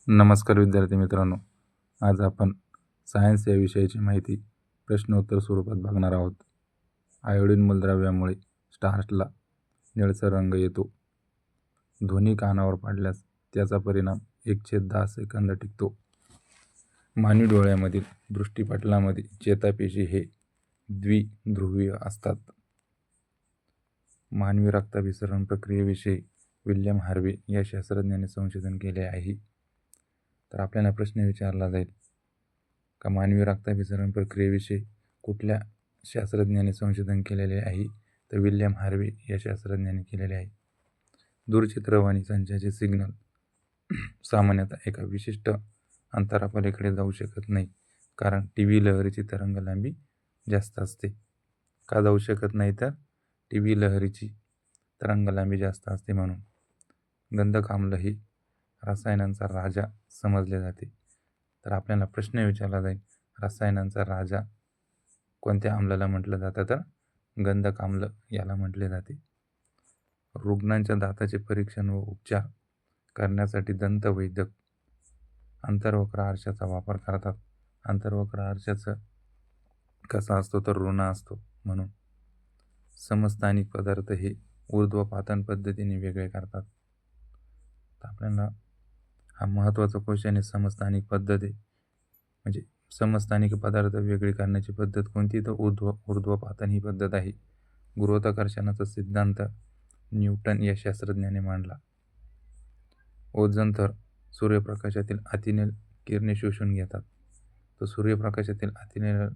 नमस्कार विद्यार्थी मित्रांनो, आज आपण सायन्स या विषयाची माहिती प्रश्नोत्तर स्वरूपात बघणार आहोत. आयोडीन मूलद्रव्यामुळे स्टार्चला निळसर रंग येतो. ध्वनी कानावर पडल्यास त्याचा परिणाम 1/10 सेकंद टिकतो. मानवी डोळ्यामधील दृष्टिपटलामध्ये चेतापेशी हे द्विध्रुवीय असतात. मानवी रक्ताभिसरण प्रक्रियेविषयी विल्यम हार्वे या शास्त्रज्ञाने संशोधन केले आहे. तर आपल्याला प्रश्न विचारला जाईल का मानवी रक्ताभिसरण प्रक्रियेविषयी कुठल्या शास्त्रज्ञाने संशोधन केलेले आहे? तर विल्यम हार्वे या शास्त्रज्ञाने केलेले आहे. दूरचित्रवाणी संचाचे सिग्नल सामान्यतः एका विशिष्ट अंतरापलीकडे जाऊ शकत नाही, कारण टीव्ही लहरीची तरंग लांबी जास्त असते. का जाऊ शकत नाही? तर टीव्ही लहरीची तरंग लांबी जास्त असते म्हणून. गंधक आम्ल ही रसायनांचा राजा समजले जाते. तर आपल्याला प्रश्न विचारला जाईल, रसायनांचा राजा कोणत्या आम्लाला म्हटलं जातं? तर गंधक आम्ल याला म्हटले जाते. रुग्णांच्या दाताचे परीक्षण व उपचार करण्यासाठी दंतवैद्यक अंतर्वक्र आरशाचा वापर करतात. अंतर्वक्र आरशाचा कसा असतो? तर ऋण असतो म्हणून. समस्थानिक पदार्थ हे ऊर्ध्वपातन पद्धतीने वेगळे करतात. तर आपल्याला हा महत्त्वाचा क्वेश्चन आहे. समस्थानिक पद्धत आहे म्हणजे समस्थानिक पदार्थ वेगळे करण्याची पद्धत कोणती? तर ऊर्ध्वपातन ही पद्धत आहे. गुरुत्वाकर्षणाचा सिद्धांत न्यूटन या शास्त्रज्ञाने मांडला. ओझोन थर सूर्यप्रकाशातील अतिनील किरणे शोषून घेतात. तर सूर्यप्रकाशातील अतिनील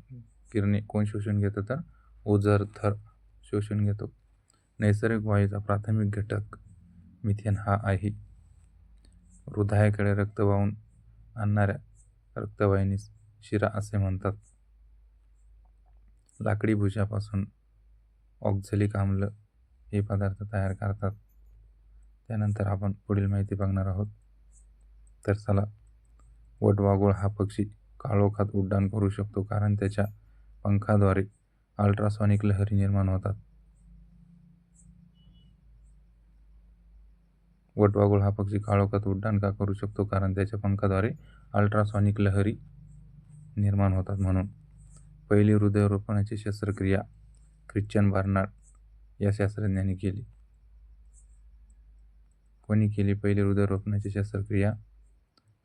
किरणे कोण शोषून घेतं? तर ओझोन थर शोषून घेतो. नैसर्गिक वायूचा प्राथमिक घटक मिथेन हा आहे. हृदयाकडे रक्त वाहून आणणाऱ्या रक्तवाहिनीस शिरा असे म्हणतात. लाकडी भुशापासून ऑक्झॅलिक आम्ल हे पदार्थ तयार करतात. त्यानंतर आपण पुढील माहिती बघणार आहोत. तर चला, वटवाघूळ हा पक्षी काळोखात उड्डाण करू शकतो, कारण त्याच्या पंखाद्वारे अल्ट्रासॉनिक लहरी निर्माण होतात. वटवाघूळ हा पक्षी काळोखात उड्डाण का करू शकतो? कारण त्याच्या पंखाद्वारे अल्ट्रासॉनिक लहरी निर्माण होतात म्हणून. पहिली हृदयरोपणाची शस्त्रक्रिया ख्रिश्चन बर्नार्ड या शास्त्रज्ञाने केली. कोणी केली पहिली हृदयरोपणाची शस्त्रक्रिया?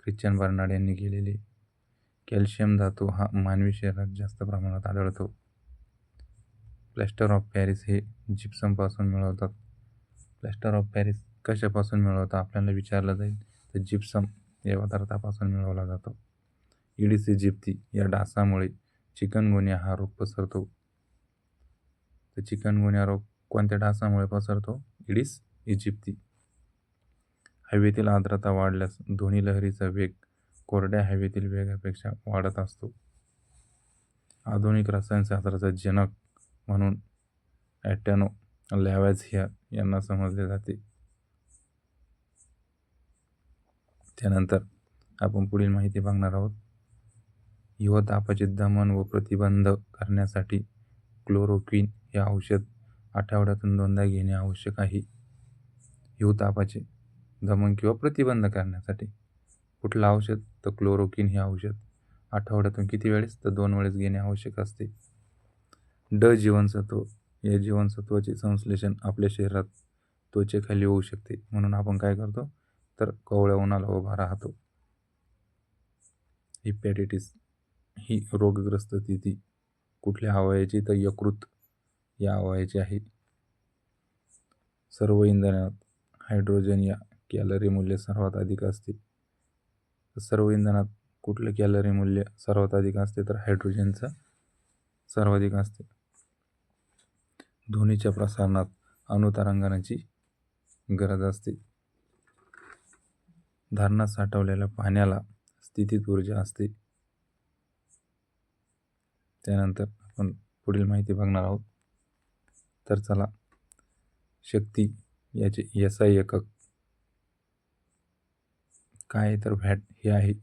ख्रिश्चन बर्नार्ड यांनी केलेली. कॅल्शियम धातू हा मानवी शरीरात जास्त प्रमाणात आढळतो. प्लॅस्टर ऑफ पॅरिस हे जिप्समपासून मिळवतात. प्लॅस्टर ऑफ पॅरिस कशापासून मिळवतात आपल्याला विचारलं जाईल. तर जिप्सम या पदार्थापासून मिळवला जातो. इडिस इजिप्ती या डासामुळे चिकनगुन्या हा रोग पसरतो. तर चिकनगुन्या रोग कोणत्या डासामुळे पसरतो? इडिस इजिप्ती. हवेतील आर्द्रता वाढल्यास ध्वनी लहरीचा वेग कोरड्या हवेतील वेगापेक्षा वाढत असतो. आधुनिक रसायनशास्त्राचा जनक म्हणून ॲटॅनो लॅव्हॅझियर यांना समजले जाते. त्यानंतर आपण पुढील माहिती बघणार आहोत. हिवतापाचे दमन व प्रतिबंध करण्यासाठी क्लोरोक्विन हे औषध आठवड्यातून 2दा घेणे आवश्यक आहे. हिवतापाचे दमन किंवा प्रतिबंध करण्यासाठी कुठलं औषध? तर क्लोरोक्विन हे औषध आठवड्यातून किती वेळेस? तर 2 वेळेस घेणे आवश्यक असते. ड जीवनसत्व या जीवनसत्वाचे संश्लेषण आपल्या शरीरात त्वचेखाली होऊ शकते, म्हणून आपण काय करतो? तर कोवळ्या उन्हाला उभा राहतो. हिपॅटायटिस ही रोगग्रस्त स्थिती कुठल्या अवयवाची? तर यकृत या अवयवाची आहे. सर्व इंधनात हायड्रोजन या कॅलरी मूल्य सर्वात अधिक असते. सर्व इंधनात कुठलं कॅलरी मूल्य सर्वात अधिक असते? तर हायड्रोजनचं सर्वाधिक असते. ध्वनीच्या प्रसारणात अणुतरंगांची गरज असते. धारणात साठवलेल्या पाण्याला स्थितीत ऊर्जा असते. त्यानंतर आपण पुढील माहिती बघणार आहोत. तर चला, शक्ती याचे SI एकक काय? तर व्हॅट हे आहे.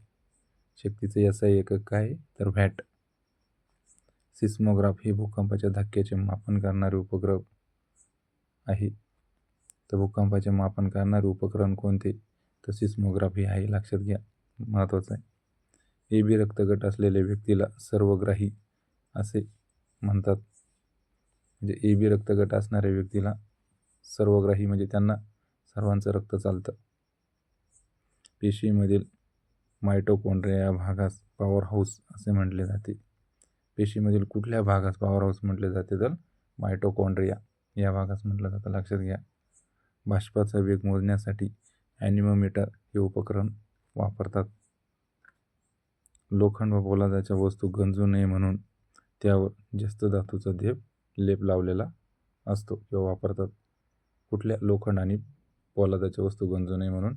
शक्तीचे SI एकक काय? तर व्हॅट. सिस्मोग्राफ हे भूकंपाच्या धक्क्याचे मापन करणारे उपग्रह आहे. तर भूकंपाचे मापन करणारे उपकरण कोणते? तर सिस्मोग्राफ हे आहे, लक्षात घ्या. महत्त्वाचं आहे. AB रक्तगट असलेल्या व्यक्तीला सर्वग्राही असे म्हणतात. म्हणजे AB रक्तगट असणाऱ्या व्यक्तीला सर्वग्राही म्हणजे त्यांना सर्वांचं रक्त चालतं. पेशीमधील मायटोकॉन्ड्रिया या भागास पॉवर हाऊस असे म्हटले जाते. पेशीमधील कुठल्या भागास पॉवर हाऊस म्हटले जाते तर मायटोकॉन्ड्रिया या भागास म्हटलं जातं. लक्षात घ्या. बाष्पाचा वेग मोजण्यासाठी ॲनिमोमीटर हे उपकरण वापरतात. लोखंड व पोलादाच्या वस्तू गंजू नये म्हणून त्यावर जस्त धातूचा लेप लावलेला असतो किंवा वापरतात. कुठल्या लोखंड आणि पोलादाच्या वस्तू गंजू नये म्हणून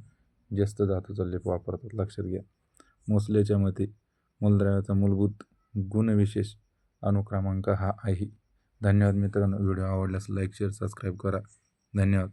जस्त धातूचा लेप वापरतात. लक्षात घ्या. मोसलेच्या मते मूलद्रव्याचा मूलभूत गुणविशेष अनुक्रमांक हा आहे. धन्यवाद मित्रांनो. व्हिडिओ आवडल्यास लाईक शेअर सबस्क्राईब करा. धन्यवाद.